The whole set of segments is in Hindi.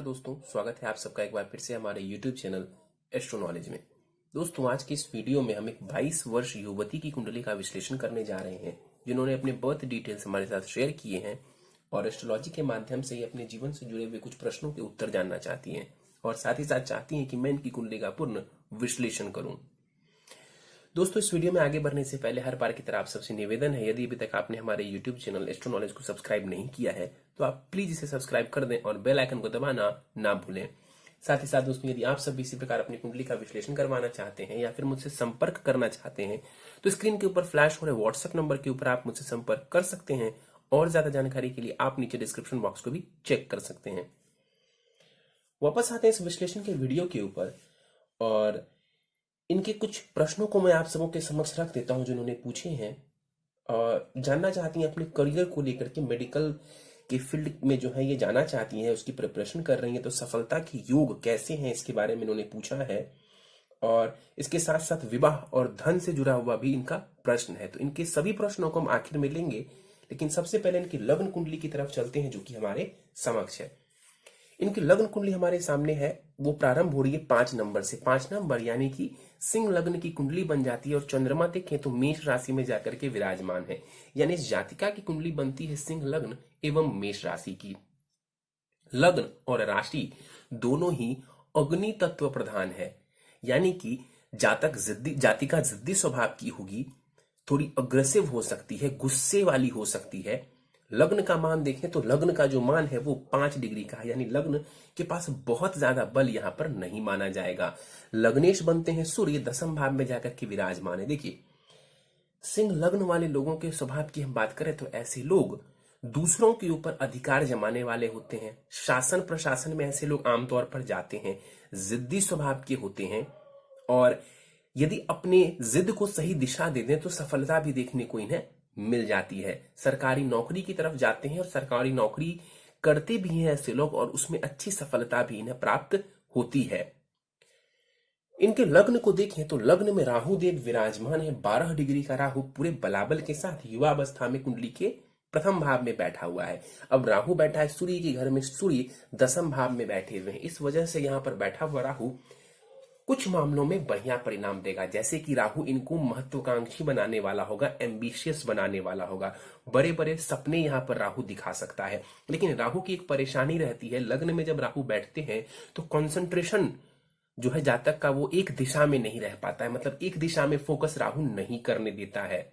दोस्तों, स्वागत है आप सबका एक बार फिर से हमारे YouTube चैनल एस्ट्रो नॉलेज में। दोस्तों, आज की इस वीडियो में हम एक 22 वर्ष युवती की कुंडली का विश्लेषण करने जा रहे हैं, जिन्होंने अपने बर्थ डिटेल्स हमारे साथ शेयर किए हैं और एस्ट्रोलॉजी के माध्यम से ही अपने जीवन से जुड़े हुए कुछ प्रश्नों के उत्तर जानना चाहती हैं और साथ ही साथ चाहती हैं कि मैं इनकी कुंडली का पूर्ण विश्लेषण करूं। दोस्तों, इस वीडियो में आगे बढ़ने से पहले हर बार की तरह आप सबसे निवेदन है, यदि अभी तक आपने हमारे YouTube चैनल एस्ट्रो नॉलेज को सब्सक्राइब नहीं किया है तो आप प्लीज इसे सब्सक्राइब कर दें और बेल आइकन को दबाना ना भूलें। साथ ही साथ दोस्तों, यदि आप सब इसी प्रकार अपनी कुंडली का विश्लेषण करवाना चाहते हैं या फिर मुझसे संपर्क करना चाहते हैं तो स्क्रीन के ऊपर फ्लैश हो रहे व्हाट्सएप नंबर के ऊपर आप मुझसे संपर्क कर सकते हैं और ज्यादा जानकारी के लिए आप नीचे डिस्क्रिप्शन बॉक्स को भी चेक कर सकते हैं। वापस आते हैं इस विश्लेषण के वीडियो के ऊपर और इनके कुछ प्रश्नों को मैं आप सबों के समक्ष रख देता हूं जिन्होंने पूछे हैं और जानना चाहती हैं अपने करियर को लेकर के, मेडिकल के फील्ड में जो है ये जानना चाहती हैं, उसकी प्रिपरेशन कर रही हैं, तो सफलता के योग कैसे हैं इसके बारे में इन्होंने पूछा है और इसके साथ साथ विवाह और धन से जुड़ा हुआ भी इनका प्रश्न है। तो इनके सभी प्रश्नों को हम आखिर में लेंगे, लेकिन सबसे पहले इनकी लग्न कुंडली की तरफ चलते हैं जो कि हमारे समक्ष है। इनकी लग्न कुंडली हमारे सामने है, वो प्रारंभ हो रही है 5 नंबर से। 5 नंबर यानी कि सिंह लग्न की कुंडली बन जाती है और चंद्रमा देखें तो मेष राशि में जाकर के विराजमान है, यानी इस जातिका की कुंडली बनती है सिंह लग्न एवं मेष राशि की। लग्न और राशि दोनों ही अग्नि तत्व प्रधान है, यानी कि जातिका जिद्दी स्वभाव की होगी, थोड़ी अग्रेसिव हो सकती है, गुस्से वाली हो सकती है। लग्न का मान देखें तो लग्न का जो मान है वो 5 डिग्री का है, यानी लग्न के पास बहुत ज्यादा बल यहां पर नहीं माना जाएगा। लग्नेश बनते हैं सूर्य, 10वें भाव में जाकर के विराजमान है। देखिए, सिंह लग्न वाले लोगों के स्वभाव की हम बात करें तो ऐसे लोग दूसरों के ऊपर अधिकार जमाने वाले होते हैं। शासन प्रशासन में ऐसे लोग आमतौर पर जाते हैं, जिद्दी स्वभाव के होते हैं और यदि अपने जिद को सही दिशा दे दें तो सफलता भी देखने को इन्हें मिल जाती है। सरकारी नौकरी की तरफ जाते हैं और सरकारी नौकरी करते भी हैं ऐसे लोग और उसमें अच्छी सफलता भी इन्हें प्राप्त होती है। इनके लग्न को देखें तो लग्न में राहु देव विराजमान है, 12 डिग्री का राहु पूरे बलाबल के साथ युवावस्था में कुंडली के प्रथम भाव में बैठा हुआ है। अब राहु बैठा है सूर्य के घर में, सूर्य 10वें भाव में बैठे हुए हैं। इस वजह से यहां पर बैठा हुआ राहु कुछ मामलों में बढ़िया परिणाम देगा, जैसे कि राहु इनको महत्वाकांक्षी बनाने वाला होगा, एम्बिशियस बनाने वाला होगा, बड़े बड़े सपने यहां पर राहु दिखा सकता है। लेकिन राहु की एक परेशानी रहती है, लग्न में जब राहु बैठते हैं तो कंसंट्रेशन जो है जातक का वो एक दिशा में नहीं रह पाता है, मतलब एक दिशा में फोकस राहु नहीं करने देता है।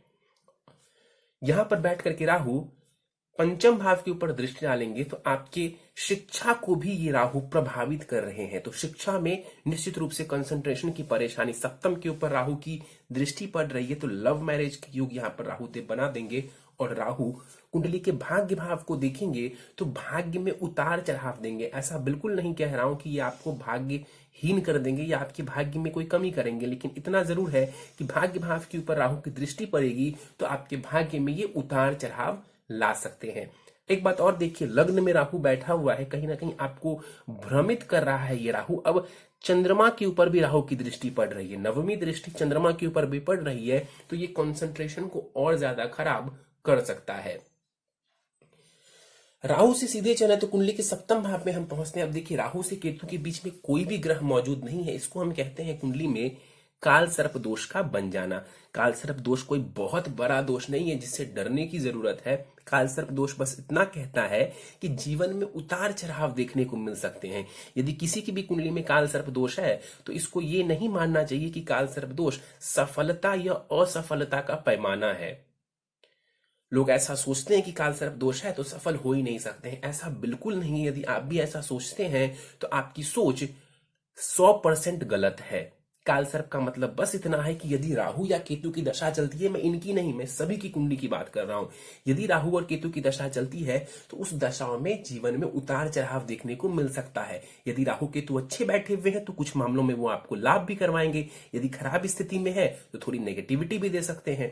यहां पर बैठ करके राहु 5वें भाव के ऊपर दृष्टि डालेंगे तो आपके शिक्षा को भी ये राहु प्रभावित कर रहे हैं, तो शिक्षा में निश्चित रूप से कंसंट्रेशन की परेशानी। 7वें के ऊपर राहु की दृष्टि पड़ रही है तो लव मैरिज के योग यहाँ पर राहु देव बना देंगे और राहु कुंडली के भाग्य भाव को देखेंगे तो भाग्य में उतार चढ़ाव देंगे। ऐसा बिल्कुल नहीं कह रहा हूं कि ये आपको भाग्यहीन कर देंगे या आपके भाग्य में कोई कमी करेंगे, लेकिन इतना जरूर है कि भाग्य भाव के ऊपर राहु की दृष्टि पड़ेगी तो आपके भाग्य में ये उतार चढ़ाव ला सकते हैं। एक बात और देखिए, लग्न में राहु बैठा हुआ है, कहीं ना कहीं आपको भ्रमित कर रहा है ये राहु। अब चंद्रमा के ऊपर भी राहु की दृष्टि पड़ रही है, 9वीं दृष्टि चंद्रमा के ऊपर भी पड़ रही है, तो ये कंसंट्रेशन को और ज्यादा खराब कर सकता है। राहु से सीधे चले तो कुंडली के 7वें भाव में हम पहुंचते हैं। अब देखिए, राहु से केतु के बीच में कोई भी ग्रह मौजूद नहीं है, इसको हम कहते हैं कुंडली में काल सर्प दोष का बन जाना। काल सर्प दोष कोई बहुत बड़ा दोष नहीं है जिससे डरने की जरूरत है। काल सर्प दोष बस इतना कहता है कि जीवन में उतार चढ़ाव देखने को मिल सकते हैं। यदि किसी की भी कुंडली में काल सर्प दोष है तो इसको ये नहीं मानना चाहिए कि काल सर्प दोष सफलता या असफलता का पैमाना है। लोग ऐसा सोचते हैं कि काल सर्प दोष है तो सफल हो ही नहीं सकते हैं, ऐसा बिल्कुल नहीं है। यदि आप भी ऐसा सोचते हैं तो आपकी सोच 100% गलत है। काल सर्प का मतलब बस इतना है कि यदि राहु या केतु की दशा चलती है, मैं इनकी नहीं, मैं सभी की कुंडली की बात कर रहा हूं, यदि राहु और केतु की दशा चलती है तो उस दशा में जीवन में उतार चढ़ाव देखने को मिल सकता है। यदि राहु केतु अच्छे बैठे हुए हैं तो कुछ मामलों में वो आपको लाभ भी करवाएंगे, यदि खराब स्थिति में है तो थोड़ी नेगेटिविटी भी दे सकते हैं।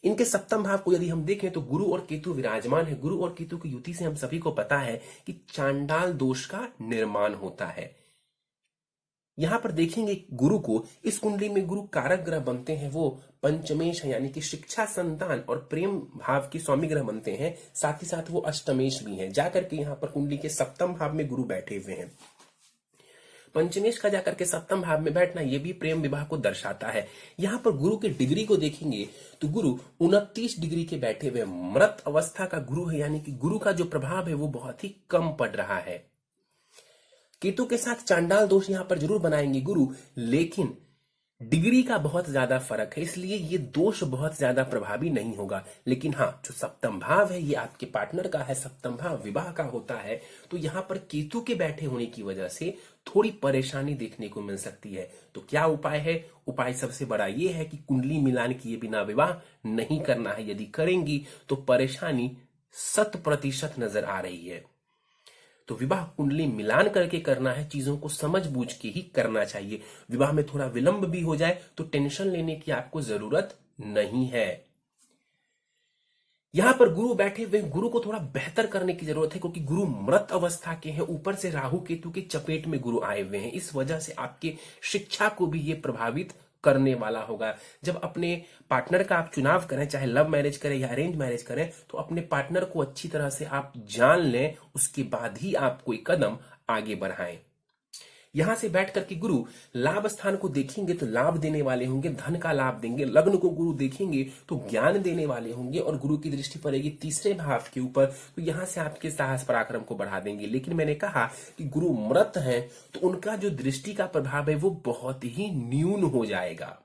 इनके 7वें भाव को यदि हम देखें तो गुरु और केतु विराजमान है। गुरु और केतु की युति से हम सभी को पता है कि चांडाल दोष का निर्माण होता है। यहां पर देखेंगे गुरु को, इस कुंडली में गुरु कारक ग्रह बनते हैं वो पंचमेश है, यानी कि शिक्षा, संतान और प्रेम भाव के स्वामी ग्रह बनते हैं। साथ ही साथ वो अष्टमेश भी हैं। जाकर के यहाँ पर कुंडली के सप्तम भाव में गुरु बैठे हुए हैं। पंचमेश का जाकर के सप्तम भाव में बैठना ये भी प्रेम विवाह को दर्शाता है। यहाँ पर गुरु के डिग्री को देखेंगे तो गुरु 29 डिग्री के बैठे हुए मृत अवस्था का गुरु है, यानी कि गुरु का जो प्रभाव है वो बहुत ही कम पड़ रहा है। केतु के साथ चांडाल दोष यहां पर जरूर बनाएंगे गुरु, लेकिन डिग्री का बहुत ज्यादा फर्क है, इसलिए ये दोष बहुत ज्यादा प्रभावी नहीं होगा। लेकिन हाँ, जो सप्तम भाव है ये आपके पार्टनर का है, सप्तम भाव विवाह का होता है, तो यहां पर केतु के बैठे होने की वजह से थोड़ी परेशानी देखने को मिल सकती है। तो क्या उपाय है? उपाय सबसे बड़ा ये है कि कुंडली मिलान किए बिना विवाह नहीं करना है। यदि करेंगी तो परेशानी 100% नजर आ रही है। तो विवाह कुंडली मिलान करके करना है, चीजों को समझ बूझ के ही करना चाहिए। विवाह में थोड़ा विलंब भी हो जाए तो टेंशन लेने की आपको जरूरत नहीं है। यहां पर गुरु बैठे हुए, गुरु को थोड़ा बेहतर करने की जरूरत है, क्योंकि गुरु मृत अवस्था के हैं, ऊपर से राहु केतु की चपेट में गुरु आए हुए हैं। इस वजह से आपके शिक्षा को भी ये प्रभावित करने वाला होगा। जब अपने पार्टनर का आप चुनाव करें, चाहे लव मैरिज करें या अरेंज मैरिज करें, तो अपने पार्टनर को अच्छी तरह से आप जान लें, उसके बाद ही आप कोई कदम आगे बढ़ाएं। यहां से बैठ करके गुरु लाभ स्थान को देखेंगे तो लाभ देने वाले होंगे, धन का लाभ देंगे। लग्न को गुरु देखेंगे तो ज्ञान देने वाले होंगे, और गुरु की दृष्टि पड़ेगी तीसरे भाव के ऊपर, तो यहां से आपके साहस पराक्रम को बढ़ा देंगे। लेकिन मैंने कहा कि गुरु मृत हैं, तो उनका जो दृष्टि का प्रभाव है वो बहुत ही न्यून हो जाएगा।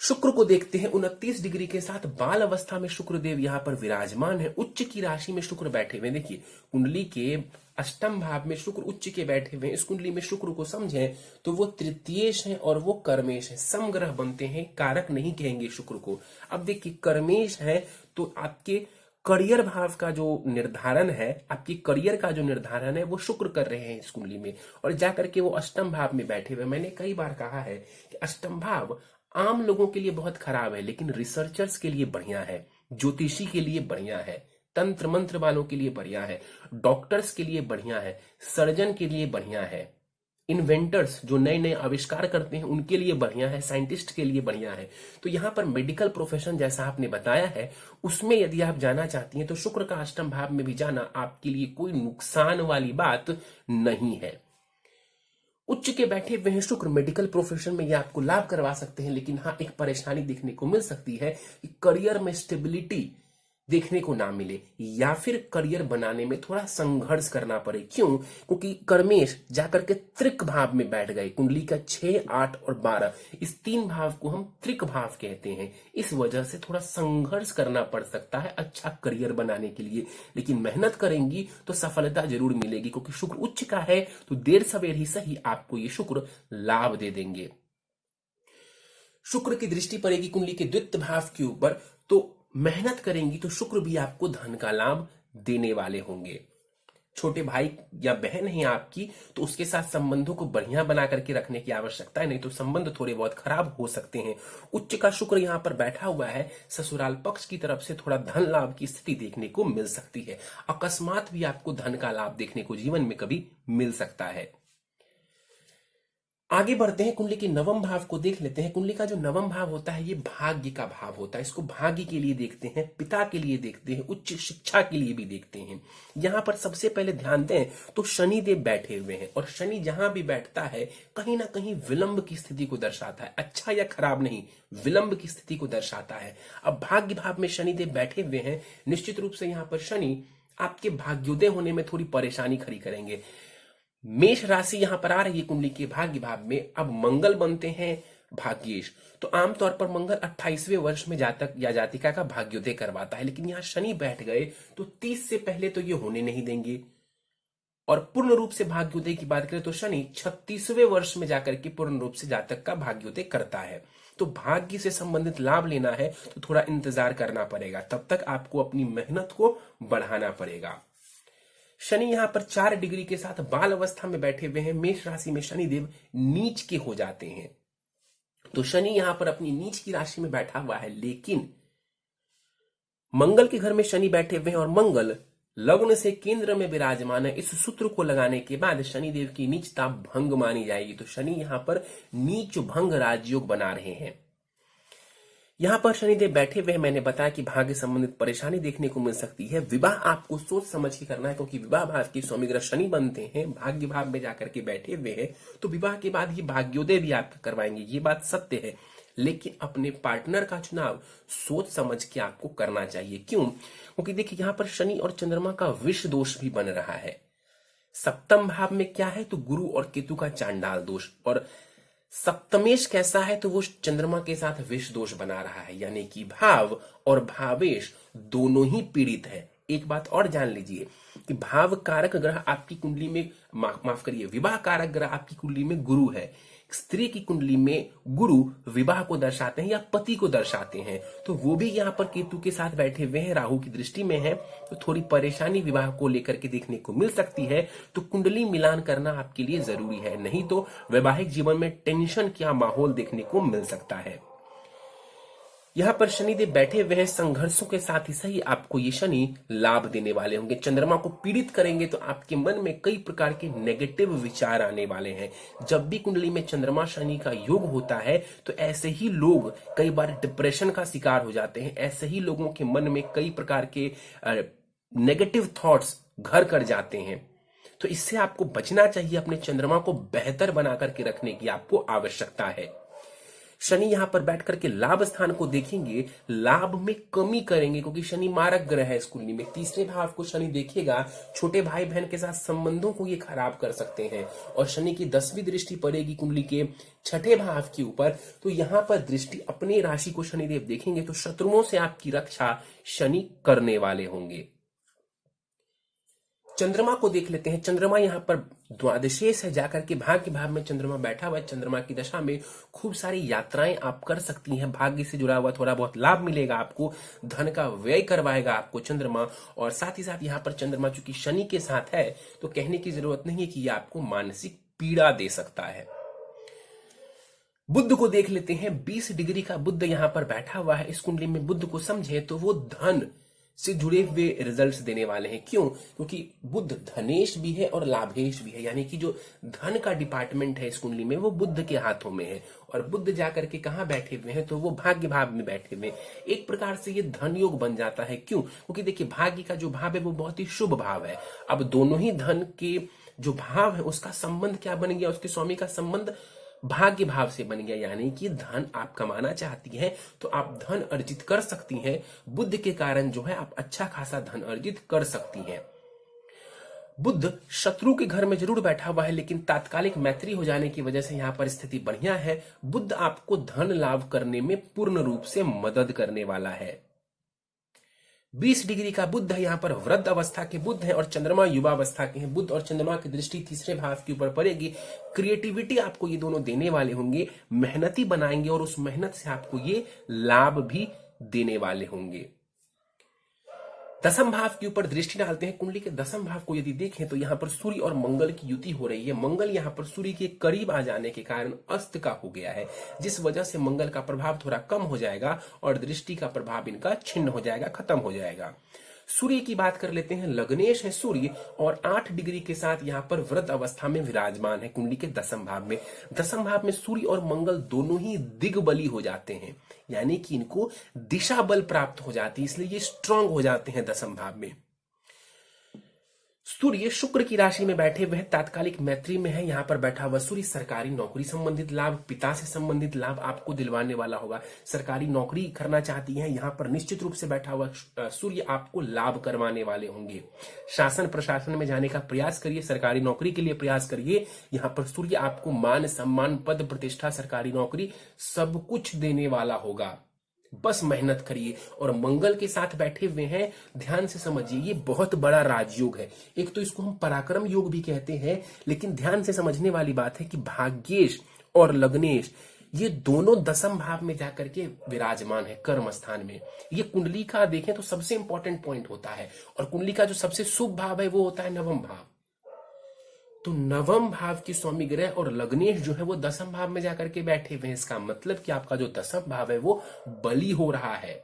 शुक्र को देखते हैं, 29 डिग्री के साथ बाल अवस्था में शुक्रदेव यहां पर विराजमान है। उच्च की राशि में शुक्र बैठे हुए। देखिए, कुंडली के अष्टम भाव में शुक्र उच्च के बैठे हुए। इस कुंडली में शुक्र को समझें तो वो तृतीयेश है और वो कर्मेश है, समग्रह बनते हैं, कारक नहीं कहेंगे शुक्र को। अब देखिए, कर्मेश है तो आपके करियर भाव का जो निर्धारण है, आपकी करियर का जो निर्धारण है वो शुक्र कर रहे हैं इस कुंडली में, और जाकर के वो अष्टम भाव में बैठे हुए। मैंने कई बार कहा है कि अष्टम भाव आम लोगों के लिए बहुत खराब है, लेकिन रिसर्चर्स के लिए बढ़िया है, ज्योतिषी के लिए बढ़िया है, तंत्र मंत्र वालों के लिए बढ़िया है, डॉक्टर्स के लिए बढ़िया है, सर्जन के लिए बढ़िया है, इन्वेंटर्स जो नए नए आविष्कार करते हैं उनके लिए बढ़िया है, साइंटिस्ट के लिए बढ़िया है। तो यहां पर मेडिकल प्रोफेशन जैसा आपने बताया है, उसमें यदि आप जाना चाहती हैं तो शुक्र का अष्टम भाव में भी जाना आपके लिए कोई नुकसान वाली बात नहीं है। उच्च के बैठे हुए हैं शुक्र, मेडिकल प्रोफेशन में ये आपको लाभ करवा सकते हैं, लेकिन हाँ, एक परेशानी देखने को मिल सकती है कि करियर में स्टेबिलिटी देखने को ना मिले, या फिर करियर बनाने में थोड़ा संघर्ष करना पड़े। क्यों? क्योंकि कर्मेश जाकर के त्रिक भाव में बैठ गए। कुंडली का 6, 8 और 12, इस 3 भाव को हम त्रिक भाव कहते हैं। इस वजह से थोड़ा संघर्ष करना पड़ सकता है अच्छा करियर बनाने के लिए, लेकिन मेहनत करेंगी तो सफलता जरूर मिलेगी, क्योंकि शुक्र उच्च का है, तो देर सवेर ही सही आपको ये शुक्र लाभ दे देंगे। शुक्र की दृष्टि पड़ेगी कुंडली के द्वितीय भाव के ऊपर, तो मेहनत करेंगी तो शुक्र भी आपको धन का लाभ देने वाले होंगे। छोटे भाई या बहन है आपकी, तो उसके साथ संबंधों को बढ़िया बना करके रखने की आवश्यकता है, नहीं तो संबंध थोड़े बहुत खराब हो सकते हैं। उच्च का शुक्र यहां पर बैठा हुआ है, ससुराल पक्ष की तरफ से थोड़ा धन लाभ की स्थिति देखने को मिल सकती है। अकस्मात भी आपको धन का लाभ देखने को जीवन में कभी मिल सकता है। आगे बढ़ते हैं, कुंडली के नवम भाव को देख लेते हैं। कुंडली का जो नवम भाव होता है ये भाग्य का भाव होता है। इसको भाग्य के लिए देखते हैं, पिता के लिए देखते हैं, उच्च शिक्षा के लिए भी देखते हैं। यहां पर सबसे पहले ध्यान दें तो शनि देव बैठे हुए हैं, और शनि जहां भी बैठता है कहीं ना कहीं विलंब की स्थिति को दर्शाता है। अच्छा या खराब नहीं, विलंब की स्थिति को दर्शाता है। अब भाग्य भाव में शनि देव बैठे हुए हैं, निश्चित रूप से यहां पर शनि आपके भाग्योदय होने में थोड़ी परेशानी खड़ी करेंगे। मेष राशि यहां पर आ रही है कुंडली के भाग्य भाव में। अब मंगल बनते हैं भाग्येश, तो आमतौर पर मंगल 28वें वर्ष में जातक या जातिका का भाग्योदय करवाता है, लेकिन यहां शनि बैठ गए तो 30 से पहले तो ये होने नहीं देंगे। और पूर्ण रूप से भाग्योदय की बात करें तो शनि 36वें वर्ष में जाकर के पूर्ण रूप से जातक का भाग्योदय करता है। तो भाग्य से संबंधित लाभ लेना है तो थोड़ा इंतजार करना पड़ेगा, तब तक आपको अपनी मेहनत को बढ़ाना पड़ेगा। शनि यहां पर 4 डिग्री के साथ बाल अवस्था में बैठे हुए हैं। मेष राशि में शनि देव नीच के हो जाते हैं, तो शनि यहां पर अपनी नीच की राशि में बैठा हुआ है, लेकिन मंगल के घर में शनि बैठे हुए हैं, और मंगल लग्न से केंद्र में विराजमान है। इस सूत्र को लगाने के बाद शनिदेव की नीचता भंग मानी जाएगी। तो शनि यहां पर नीच भंग राजयोग बना रहे हैं। यहां पर शनिदेव बैठे हुए, मैंने बताया कि भाग्य संबंधित परेशानी देखने को मिल सकती है। विवाह आपको सोच समझ के करना है, क्योंकि विवाह भाव के स्वामी ग्रह शनि बनते हैं, भाग्य भाव में जाकर के बैठे हुए हैं, तो विवाह के बाद ये भाग्योदय भी आपका करवाएंगे, ये बात सत्य है। लेकिन अपने पार्टनर का चुनाव सोच समझ के आपको करना चाहिए। क्यों? क्योंकि देखिए यहां पर शनि और चंद्रमा का विष दोष भी बन रहा है। सप्तम भाव में क्या है? तो गुरु और केतु का चांडाल दोष, और सप्तमेश कैसा है? तो वो चंद्रमा के साथ विष दोष बना रहा है, यानी कि भाव और भावेश दोनों ही पीड़ित है। एक बात और जान लीजिए कि भाव कारक ग्रह आपकी कुंडली में, माफ करिए, विवाह कारक ग्रह आपकी कुंडली में गुरु है। स्त्री की कुंडली में गुरु विवाह को दर्शाते हैं या पति को दर्शाते हैं, तो वो भी यहाँ पर केतु के साथ बैठे हुए हैं, राहु की दृष्टि में है, तो थोड़ी परेशानी विवाह को लेकर के देखने को मिल सकती है। तो कुंडली मिलान करना आपके लिए जरूरी है, नहीं तो वैवाहिक जीवन में टेंशन का माहौल देखने को मिल सकता है। यहाँ पर शनिदेव बैठे हुए हैं, संघर्षों के साथ ही सही आपको ये शनि लाभ देने वाले होंगे। चंद्रमा को पीड़ित करेंगे तो आपके मन में कई प्रकार के नेगेटिव विचार आने वाले हैं। जब भी कुंडली में चंद्रमा शनि का योग होता है तो ऐसे ही लोग कई बार डिप्रेशन का शिकार हो जाते हैं। ऐसे ही लोगों के मन में कई प्रकार के नेगेटिव थॉट्स घर कर जाते हैं। तो इससे आपको बचना चाहिए। अपने चंद्रमा को बेहतर बना करके रखने की आपको आवश्यकता है। शनि यहां पर बैठ करके लाभ स्थान को देखेंगे, लाभ में कमी करेंगे, क्योंकि शनि मारक ग्रह है इस कुंडली में। तीसरे भाव को शनि देखेगा, छोटे भाई बहन के साथ संबंधों को ये खराब कर सकते हैं। और शनि की 10वीं दृष्टि पड़ेगी कुंडली के छठे भाव के ऊपर, तो यहां पर दृष्टि अपनी राशि को शनिदेव देखेंगे, तो शत्रुओं से आपकी रक्षा शनि करने वाले होंगे। चंद्रमा को देख लेते हैं। चंद्रमा यहां पर द्वादशेष है, जाकर के भाग्य भाव में चंद्रमा बैठा हुआ है। चंद्रमा की दशा में खूब सारी यात्राएं आप कर सकती हैं, भाग्य से जुड़ा हुआ थोड़ा बहुत लाभ मिलेगा आपको, धन का व्यय करवाएगा आपको चंद्रमा। और साथ ही साथ यहां पर चंद्रमा चूंकि शनि के साथ है, तो कहने की जरूरत नहीं है कि यह आपको मानसिक पीड़ा दे सकता है। बुध को देख लेते हैं। 20 डिग्री का बुध यहां पर बैठा हुआ है। इस कुंडली में बुध को समझे तो वो धन से जुड़े हुए रिजल्ट्स देने वाले हैं। क्यों? क्योंकि बुध धनेश भी है और लाभेश भी है, यानी कि जो धन का डिपार्टमेंट है इस कुंडली में वो बुध के हाथों में है। और बुध जाकर के कहां बैठे हुए हैं? तो वो भाग्य भाव में बैठे हुए हैं। एक प्रकार से ये धन योग बन जाता है। क्यों? क्योंकि देखिए भाग्य का जो भाव है वो बहुत ही शुभ भाव है। अब दोनों ही धन के जो भाव है उसका संबंध क्या बन गया? उसके स्वामी का संबंध भाग्य भाव से बन गया, यानी कि धन आप कमाना चाहती हैं तो आप धन अर्जित कर सकती हैं। बुध के कारण जो है आप अच्छा खासा धन अर्जित कर सकती हैं। बुध शत्रु के घर में जरूर बैठा हुआ है, लेकिन तात्कालिक मैत्री हो जाने की वजह से यहां पर स्थिति बढ़िया है। बुध आपको धन लाभ करने में पूर्ण रूप से मदद करने वाला है। 20 डिग्री का बुध है, यहाँ पर वृद्ध अवस्था के बुध है और चंद्रमा युवा अवस्था के हैं। बुध और चंद्रमा की दृष्टि तीसरे भाव के ऊपर पड़ेगी। क्रिएटिविटी आपको ये दोनों देने वाले होंगे, मेहनती बनाएंगे और उस मेहनत से आपको ये लाभ भी देने वाले होंगे। दसम भाव के ऊपर दृष्टि डालते हैं। कुंडली के दसम भाव को यदि देखें तो यहाँ पर सूर्य और मंगल की युति हो रही है। मंगल यहाँ पर सूर्य के करीब आ जाने के कारण अस्त का हो गया है, जिस वजह से मंगल का प्रभाव थोड़ा कम हो जाएगा और दृष्टि का प्रभाव इनका छिन्न हो जाएगा, खत्म हो जाएगा। सूर्य की बात कर लेते हैं। लग्नेश है सूर्य और 8 डिग्री के साथ यहाँ पर वृद्ध अवस्था में विराजमान है कुंडली के दसम भाव में। दसम भाव में सूर्य और मंगल दोनों ही दिग्बली हो जाते हैं, यानी कि इनको दिशा बल प्राप्त हो जाती है, इसलिए ये स्ट्रांग हो जाते हैं दसम भाव में। सूर्य शुक्र की राशि में बैठे हुए हैं, तात्कालिक मैत्री में है। यहाँ पर बैठा हुआ सूर्य सरकारी नौकरी संबंधित लाभ, पिता से संबंधित लाभ आपको दिलवाने वाला होगा। सरकारी नौकरी करना चाहती हैं, यहाँ पर निश्चित रूप से बैठा हुआ सूर्य आपको लाभ करवाने वाले होंगे। शासन प्रशासन में जाने का प्रयास करिए, सरकारी नौकरी के लिए प्रयास करिए। यहाँ पर सूर्य आपको मान सम्मान, पद प्रतिष्ठा, सरकारी नौकरी सब कुछ देने वाला होगा। बस मेहनत करिए। और मंगल के साथ बैठे हुए हैं, ध्यान से समझिए, ये बहुत बड़ा राजयोग है। एक तो इसको हम पराक्रम योग भी कहते हैं, लेकिन ध्यान से समझने वाली बात है कि भाग्येश और लग्नेश ये दोनों दसम भाव में जाकर के विराजमान है, कर्म स्थान में। ये कुंडली का देखें तो सबसे इंपॉर्टेंट पॉइंट होता है। और कुंडली का जो सबसे शुभ भाव है वो होता है नवम भाव। तो नवम भाव की स्वामी ग्रह और लग्नेश जो है वो दसम भाव में जाकर के बैठे हुए हैं। इसका मतलब कि आपका जो दसम भाव है वो बली हो रहा है।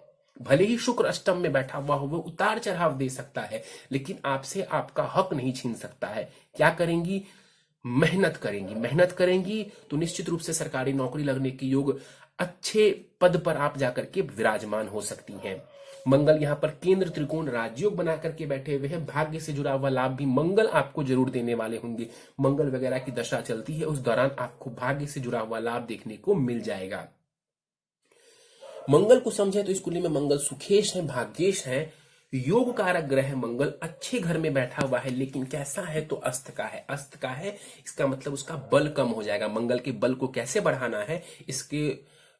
भले ही शुक्र अष्टम में बैठा हुआ हो, वो उतार चढ़ाव दे सकता है, लेकिन आपसे आपका हक नहीं छीन सकता है। क्या करेंगी? मेहनत करेंगी। मेहनत करेंगी तो निश्चित रूप से सरकारी नौकरी लगने के योग, अच्छे पद पर आप जाकर के विराजमान हो सकती हैं। मंगल यहाँ पर केंद्र त्रिकोण राजयोग बना करके बैठे हुए हैं। भाग्य से जुड़ा हुआ लाभ भी मंगल आपको जरूर देने वाले होंगे। मंगल वगैरह की दशा चलती है, उस दौरान आपको भाग्य से जुड़ा हुआ लाभ देखने को मिल जाएगा। मंगल को समझे तो इस कुंडली में मंगल सुखेश है, भाग्येश है, योग कारक ग्रह है। मंगल अच्छे घर में बैठा हुआ है, लेकिन कैसा है? तो अस्त का है। अस्त का है, इसका मतलब उसका बल कम हो जाएगा। मंगल के बल को कैसे बढ़ाना है,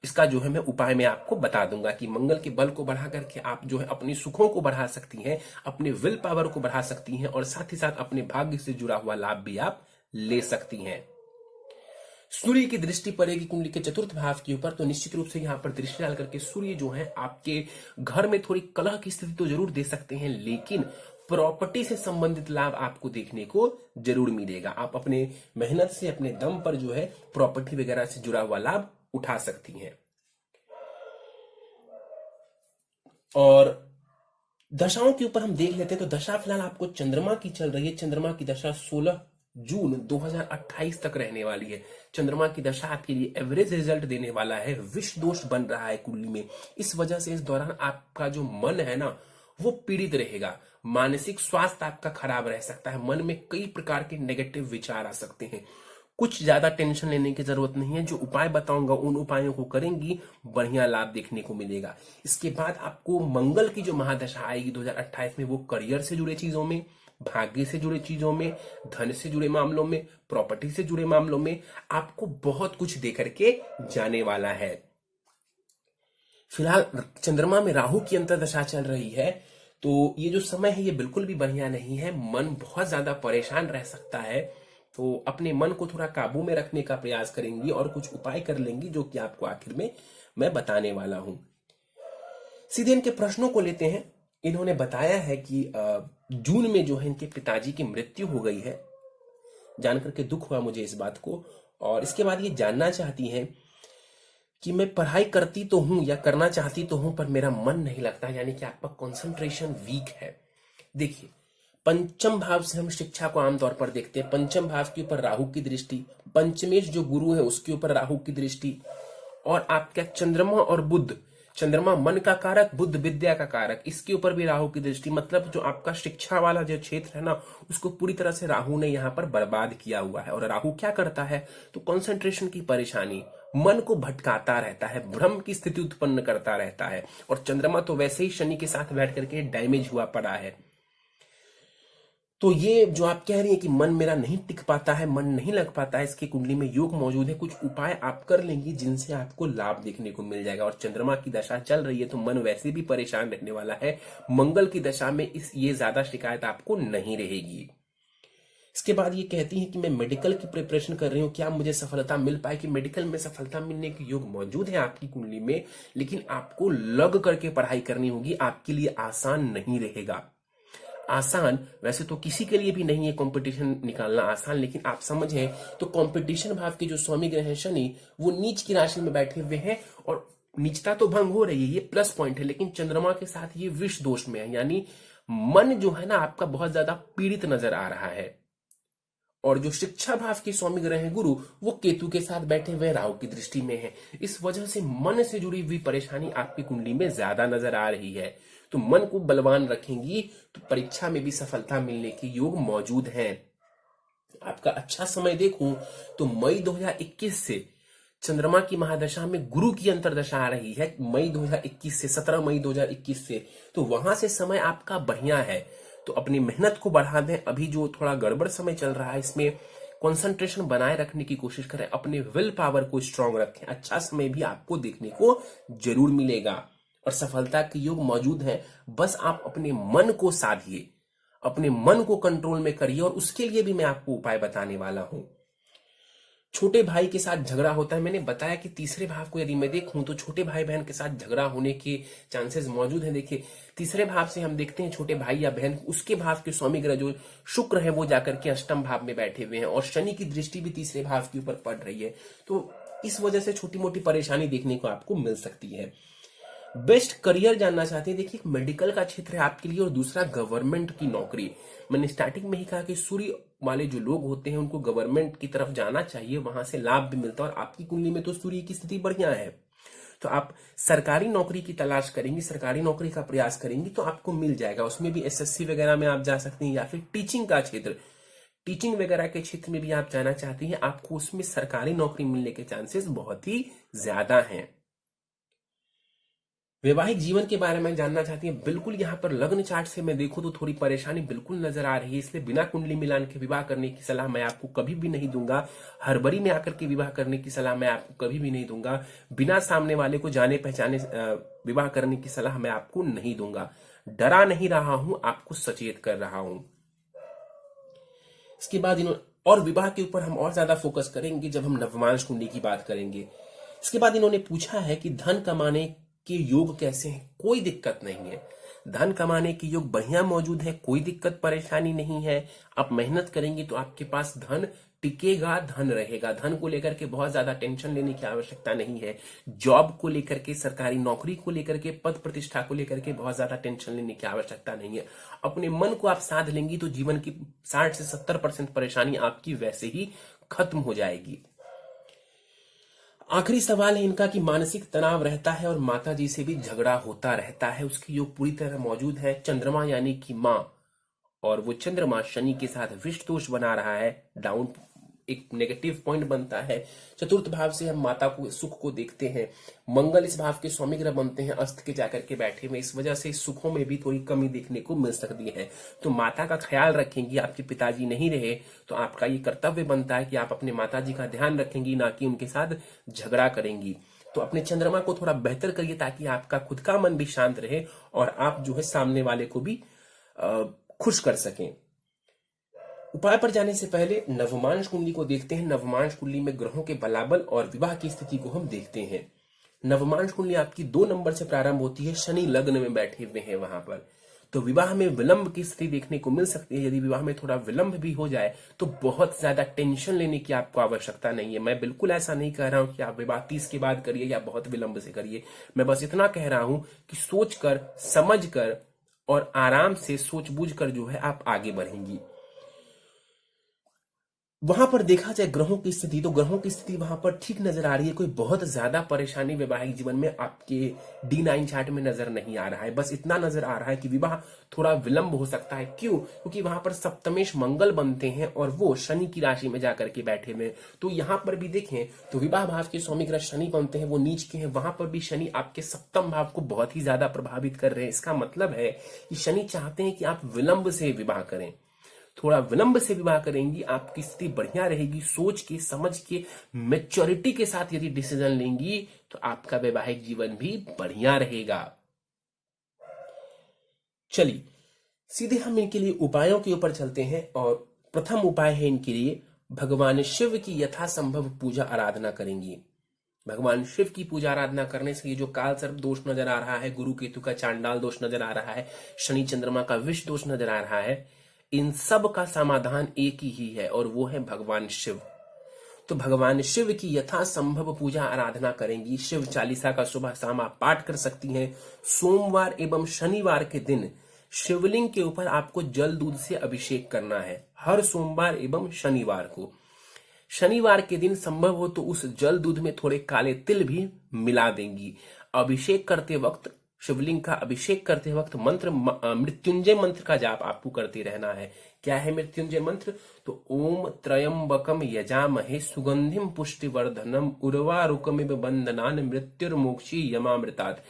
इसका जो है मैं उपाय में आपको बता दूंगा कि मंगल के बल को बढ़ा करके आप जो है अपनी सुखों को बढ़ा सकती हैं, अपने विल पावर को बढ़ा सकती हैं, और साथ ही साथ अपने भाग्य से जुड़ा हुआ लाभ भी आप ले सकती हैं। सूर्य की दृष्टि पड़ेगी कुंडली के चतुर्थ भाव के ऊपर, तो निश्चित रूप से यहाँ पर दृष्टि डाल करके सूर्य जो है आपके घर में थोड़ी कलह की स्थिति तो जरूर दे सकते हैं, लेकिन प्रॉपर्टी से संबंधित लाभ आपको देखने को जरूर मिलेगा। आप अपने मेहनत से, अपने दम पर जो है प्रॉपर्टी वगैरह से जुड़ा हुआ लाभ उठा सकती हैं। और दशाओं के ऊपर हम देख लेते हैं, तो दशा फिलहाल आपको चंद्रमा की चल रही है। चंद्रमा की दशा 16 जून 2028 तक रहने वाली है। चंद्रमा की दशा आपके लिए एवरेज रिजल्ट देने वाला है। विष दोष बन रहा है कुंडली में, इस वजह से इस दौरान आपका जो मन है ना, वो पीड़ित रहेगा। मानसिक स्वास्थ्य आपका खराब रह सकता है। मन में कई प्रकार के नेगेटिव विचार आ सकते हैं। कुछ ज्यादा टेंशन लेने की जरूरत नहीं है। जो उपाय बताऊंगा उन उपायों को करेंगी, बढ़िया लाभ देखने को मिलेगा। इसके बाद आपको मंगल की जो महादशा आएगी 2028 में, वो करियर से जुड़े चीजों में, भाग्य से जुड़े चीजों में, धन से जुड़े मामलों में, प्रॉपर्टी से जुड़े मामलों में आपको बहुत कुछ देकर के जाने वाला है। फिलहाल चंद्रमा में राहु की अंतर्दशा चल रही है, तो ये जो समय है ये बिल्कुल भी बढ़िया नहीं है। मन बहुत ज्यादा परेशान रह सकता है, तो अपने मन को थोड़ा काबू में रखने का प्रयास करेंगी और कुछ उपाय कर लेंगी, जो कि आपको आखिर में मैं बताने वाला हूं। सीधे इनके प्रश्नों को लेते हैं। इन्होंने बताया है कि जून में जो है इनके पिताजी की मृत्यु हो गई है। जानकर के दुख हुआ मुझे इस बात को। और इसके बाद ये जानना चाहती हैं कि मैं पढ़ाई करती तो हूं या करना चाहती तो हूं, पर मेरा मन नहीं लगता, यानी कि आपका कंसंट्रेशन वीक है। देखिए, पंचम भाव से हम शिक्षा को आमतौर पर देखते हैं। पंचम भाव के ऊपर राहु की दृष्टि, पंचमेश जो गुरु है उसके ऊपर राहु की दृष्टि, और आपका चंद्रमा और बुध, चंद्रमा मन का कारक, बुध विद्या का कारक, इसके ऊपर भी राहु की दृष्टि। मतलब जो आपका शिक्षा वाला जो क्षेत्र है ना, उसको पूरी तरह से राहु ने यहाँ पर बर्बाद किया हुआ है। और राहु क्या करता है? तो कंसंट्रेशन की परेशानी, मन को भटकाता रहता है, भ्रम की स्थिति उत्पन्न करता रहता है। और चंद्रमा तो वैसे ही शनि के साथ बैठ करके डैमेज हुआ पड़ा है। तो ये जो आप कह रही हैं कि मन मेरा नहीं टिक पाता है, मन नहीं लग पाता है, इसकी कुंडली में योग मौजूद है। कुछ उपाय आप कर लेंगी जिनसे आपको लाभ देखने को मिल जाएगा। और चंद्रमा की दशा चल रही है, तो मन वैसे भी परेशान रहने वाला है। मंगल की दशा में ये ज्यादा शिकायत आपको नहीं रहेगी। इसके बाद ये कहती हैं कि मैं मेडिकल की प्रिपरेशन कर रही हूँ, क्या मुझे सफलता मिल पाए? कि मेडिकल में सफलता मिलने के योग मौजूद है आपकी कुंडली में, लेकिन आपको लग करके पढ़ाई करनी होगी। आपके लिए आसान नहीं रहेगा। आसान वैसे तो किसी के लिए भी नहीं है कंपटीशन निकालना आसान, लेकिन आप समझें तो कंपटीशन भाव के जो स्वामी ग्रह है शनि, वो नीच की राशि में बैठे हुए हैं। और नीचता तो भंग हो रही है, ये प्लस पॉइंट है, लेकिन चंद्रमा के साथ ये विष दोष में है, यानी मन जो है ना आपका बहुत ज्यादा पीड़ित नजर आ रहा है। और जो शिक्षा भाव के स्वामी ग्रह है गुरु, वो केतु के साथ बैठे हुए राहु की दृष्टि में है। इस वजह से मन से जुड़ी हुई परेशानी आपकी कुंडली में ज्यादा नजर आ रही है। तो मन को बलवान रखेंगी तो परीक्षा में भी सफलता मिलने के योग मौजूद हैं। आपका अच्छा समय देखूं तो मई 2021 से चंद्रमा की महादशा में गुरु की अंतर्दशा आ रही है। मई 2021 से 17 मई 2021 से, तो वहां से समय आपका बढ़िया है। तो अपनी मेहनत को बढ़ा दें। अभी जो थोड़ा गड़बड़ समय चल रहा है, इसमें कंसंट्रेशन बनाए रखने की कोशिश करें, अपने विल पावर को स्ट्रांग रखें। अच्छा समय भी आपको देखने को जरूर मिलेगा और सफलता के योग मौजूद हैं। बस आप अपने मन को साधिए, अपने मन को कंट्रोल में करिए, और उसके लिए भी मैं आपको उपाय बताने वाला हूं। छोटे भाई के साथ झगड़ा होता है, मैंने बताया कि तीसरे भाव को यदि मैं देखूं तो छोटे भाई बहन के साथ झगड़ा होने के चांसेस मौजूद हैं। देखिए, तीसरे भाव से हम देखते हैं छोटे भाई या बहन, उसके भाव के स्वामी ग्रह जो शुक्र है वो जाकर के अष्टम भाव में बैठे हुए हैं, और शनि की दृष्टि भी तीसरे भाव के ऊपर पड़ रही है। तो इस वजह से छोटी मोटी परेशानी देखने को आपको मिल सकती है। बेस्ट करियर जानना चाहते हैं, देखिए मेडिकल का क्षेत्र है आपके लिए और दूसरा गवर्नमेंट की नौकरी। मैंने स्टार्टिंग में ही कहा कि सूर्य वाले जो लोग होते हैं उनको गवर्नमेंट की तरफ जाना चाहिए, वहां से लाभ भी मिलता है और आपकी कुंडली में तो सूर्य की स्थिति बढ़िया है, तो आप सरकारी नौकरी की तलाश करेंगी, सरकारी नौकरी का प्रयास करेंगी तो आपको मिल जाएगा। उसमें भी एसएससी वगैरह में आप जा सकते हैं या फिर टीचिंग का क्षेत्र, टीचिंग वगैरह के क्षेत्र में भी आप जाना चाहती हैं, आपको उसमें सरकारी नौकरी मिलने के चांसेस बहुत ही ज्यादा हैं। वैवाहिक जीवन के बारे में जानना चाहती हैं, बिल्कुल यहाँ पर लग्न चार्ट से मैं देखूं तो थोड़ी परेशानी बिल्कुल नजर आ रही है, इसलिए बिना कुंडली मिलान के विवाह करने की सलाह मैं आपको कभी भी नहीं दूंगा। हड़बड़ी में आकर के विवाह करने की सलाह मैं आपको कभी भी नहीं दूंगा। बिना सामने वाले को जाने पहचाने विवाह करने की सलाह मैं आपको नहीं दूंगा। डरा नहीं रहा हूं, आपको सचेत कर रहा हूं। इसके बाद और विवाह के ऊपर हम और ज्यादा फोकस करेंगे जब हम नवमांश कुंडली की बात करेंगे। इसके बाद इन्होंने पूछा है कि धन कमाने के योग कैसे हैं। कोई दिक्कत नहीं है, धन कमाने के योग बढ़िया मौजूद है, कोई दिक्कत परेशानी नहीं है। आप मेहनत करेंगे तो आपके पास धन टिकेगा, धन रहेगा। धन को लेकर के बहुत ज्यादा टेंशन लेने की आवश्यकता नहीं है। जॉब को लेकर के, सरकारी नौकरी को लेकर के, पद प्रतिष्ठा को लेकर के बहुत ज्यादा टेंशन लेने की आवश्यकता नहीं है। अपने मन को आप साध लेंगी तो जीवन की 60 से 70% परेशानी आपकी वैसे ही खत्म हो जाएगी। आखिरी सवाल है इनका कि मानसिक तनाव रहता है और माता जी से भी झगड़ा होता रहता है, उसकी योग पूरी तरह मौजूद है। चंद्रमा यानी कि मां, और वो चंद्रमा शनि के साथ विष्ट दोष बना रहा है, डाउन एक नेगेटिव पॉइंट बनता है। चतुर्थ भाव से हम माता को, सुख को देखते हैं। मंगल इस भाव के स्वामी ग्रह बनते हैं अस्त के जाकर के बैठे हुए, इस वजह से सुखों में भी थोड़ी कमी देखने को मिल सकती है। तो माता का ख्याल रखेंगी। आपके पिताजी नहीं रहे तो आपका ये कर्तव्य बनता है कि आप अपने माता जी का ध्यान रखेंगी, ना कि उनके साथ झगड़ा करेंगी। तो अपने चंद्रमा को थोड़ा बेहतर करिए ताकि आपका खुद का मन भी शांत रहे और आप जो है सामने वाले को भी खुश कर सकें। उपाय पर जाने से पहले नवमांश कुंडली को देखते हैं। नवमांश कुंडली में ग्रहों के बलाबल और विवाह की स्थिति को हम देखते हैं। नवमांश कुंडली आपकी 2 नंबर से प्रारंभ होती है, शनि लग्न में बैठे हुए हैं वहां पर, तो विवाह में विलंब की स्थिति देखने को मिल सकती है। यदि विवाह में थोड़ा विलंब भी हो जाए तो बहुत ज्यादा टेंशन लेने की आपको आवश्यकता नहीं है। मैं बिल्कुल ऐसा नहीं कह रहा हूं कि आप विवाह 30 के बाद करिए या बहुत विलंब से करिए। मैं बस इतना कह रहा हूं कि सोचकर, समझकर और आराम से सोच बूझ कर जो है आप आगे बढ़ेंगी। वहां पर देखा जाए ग्रहों की स्थिति, तो ग्रहों की स्थिति वहां पर ठीक नजर आ रही है। कोई बहुत ज्यादा परेशानी वैवाहिक जीवन में आपके D9 चार्ट में नजर नहीं आ रहा है। बस इतना नजर आ रहा है कि विवाह थोड़ा विलंब हो सकता है। क्यों? क्योंकि वहां पर सप्तमेश मंगल बनते हैं और वो शनि की राशि में जाकर के बैठे हुए। तो यहां पर भी देखें तो विवाह भाव के स्वामी ग्रह शनि बनते हैं, वो नीच के हैं, वहां पर भी शनि आपके सप्तम भाव को बहुत ही ज्यादा प्रभावित कर रहे हैं। इसका मतलब है कि शनि चाहते हैं कि आप विलंब से विवाह करें। थोड़ा विलंब से विवाह करेंगी, आपकी स्थिति बढ़िया रहेगी। सोच के, समझ के, मैच्योरिटी के साथ यदि डिसीजन लेंगी तो आपका वैवाहिक जीवन भी बढ़िया रहेगा। चलिए सीधे हम इनके लिए उपायों के ऊपर चलते हैं और प्रथम उपाय है इनके लिए, भगवान शिव की यथासंभव पूजा आराधना करेंगी। भगवान शिव की पूजा आराधना करने से ये जो काल सर्प दोष नजर आ रहा है, गुरु केतु का चांडाल दोष नजर आ रहा है, शनि चंद्रमा का विष दोष नजर आ रहा है, इन सब का समाधान एक ही है और वो है भगवान शिव। तो भगवान शिव की यथासंभव पूजा आराधना करेंगी। शिव चालीसा का सुबह शाम आप पाठ कर सकती हैं। सोमवार एवं शनिवार के दिन शिवलिंग के ऊपर आपको जल दूध से अभिषेक करना है, हर सोमवार एवं शनिवार को। शनिवार के दिन संभव हो तो उस जल दूध में थोड़े काले तिल भी मिला देंगी। अभिषेक करते वक्त, शिवलिंग का अभिषेक करते वक्त मंत्र, मृत्युंजय मंत्र का जाप आपको करते रहना है। क्या है मृत्युंजय मंत्र? तो ओम त्रयंबकम यजामहे सुगंधिम पुष्टिवर्धनम उर्वारुकमिव बंधनान मृत्युर्मोक्षी यमामृतात्।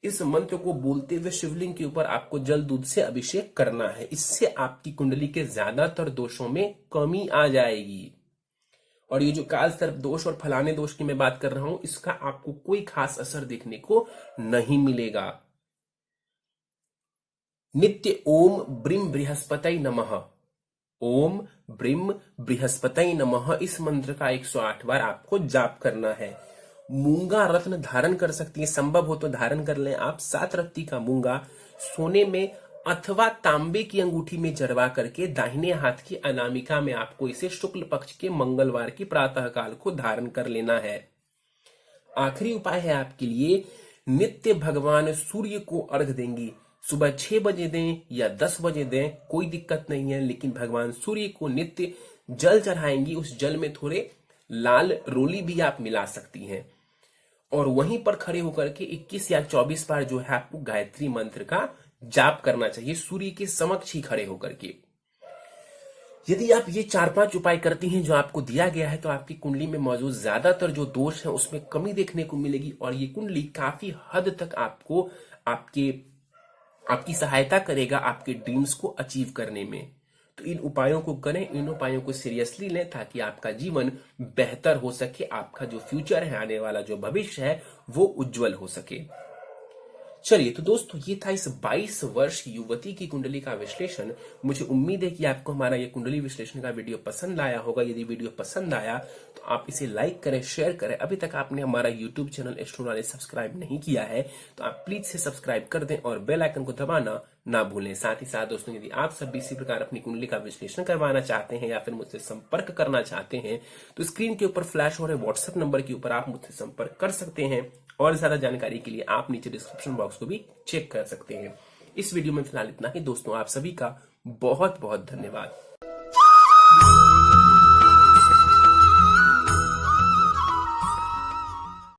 इस मंत्र को बोलते हुए शिवलिंग के ऊपर आपको जल दूध से अभिषेक करना है। इससे आपकी कुंडली के ज्यादातर दोषों में कमी आ जाएगी। और ये जो काल सर्प दोष और फलाने दोष की मैं बात कर रहा हूं, इसका आपको कोई खास असर देखने को नहीं मिलेगा। नित्य ओम ब्रीम बृहस्पतये नमः, ओम ब्रीम बृहस्पतये नमः, इस मंत्र का 108 बार आपको जाप करना है। मूंगा रत्न धारण कर सकती है, संभव हो तो धारण कर लें आप। 7 रत्ती का मूंगा सोने में अथवा तांबे की अंगूठी में जड़वा करके दाहिने हाथ की अनामिका में आपको इसे शुक्ल पक्ष के मंगलवार की प्रातः काल को धारण कर लेना है। आखिरी उपाय है आपके लिए नित्य भगवान सूर्य को अर्घ देंगी। सुबह 6 बजे दें या 10 बजे दें, कोई दिक्कत नहीं है, लेकिन भगवान सूर्य को नित्य जल चढ़ाएंगी। उस जल में थोड़े लाल रोली भी आप मिला सकती हैं और वहीं पर खड़े होकर के 21 या 24 बार जो है आपको गायत्री मंत्र का जाप करना चाहिए, सूर्य के समक्ष ही खड़े होकर के। यदि आप ये 4-5 उपाय करती हैं जो आपको दिया गया है, तो आपकी कुंडली में मौजूद ज्यादातर जो दोष है उसमें कमी देखने को मिलेगी और ये कुंडली काफी हद तक आपको आपकी सहायता करेगा आपके ड्रीम्स को अचीव करने में। तो इन उपायों को करें, इन उपायों को सीरियसली लें ताकि आपका जीवन बेहतर हो सके, आपका जो फ्यूचर है, आने वाला जो भविष्य है, वो उज्जवल हो सके। चलिए, तो दोस्तों ये था इस 22 वर्ष युवती की कुंडली का विश्लेषण। मुझे उम्मीद है कि आपको हमारा ये कुंडली विश्लेषण का वीडियो पसंद आया होगा। यदि वीडियो पसंद आया तो आप इसे लाइक करें, शेयर करें। अभी तक आपने हमारा YouTube channel astro knowledge subscribe नहीं किया है तो आप प्लीज से सब्सक्राइब कर दें और बेल आइकन को दबाना ना भूलें। साथ ही साथ दोस्तों, यदि आप सब भी इसी प्रकार अपनी कुंडली का विश्लेषण करवाना चाहते हैं या फिर मुझसे संपर्क करना चाहते हैं तो स्क्रीन के ऊपर फ्लैश हो रहे व्हाट्सएप नंबर के ऊपर आप मुझसे संपर्क कर सकते हैं और ज्यादा जानकारी के लिए आप नीचे डिस्क्रिप्शन बॉक्स को भी चेक कर सकते हैं। इस वीडियो में फिलहाल इतना ही दोस्तों, आप सभी का बहुत बहुत धन्यवाद।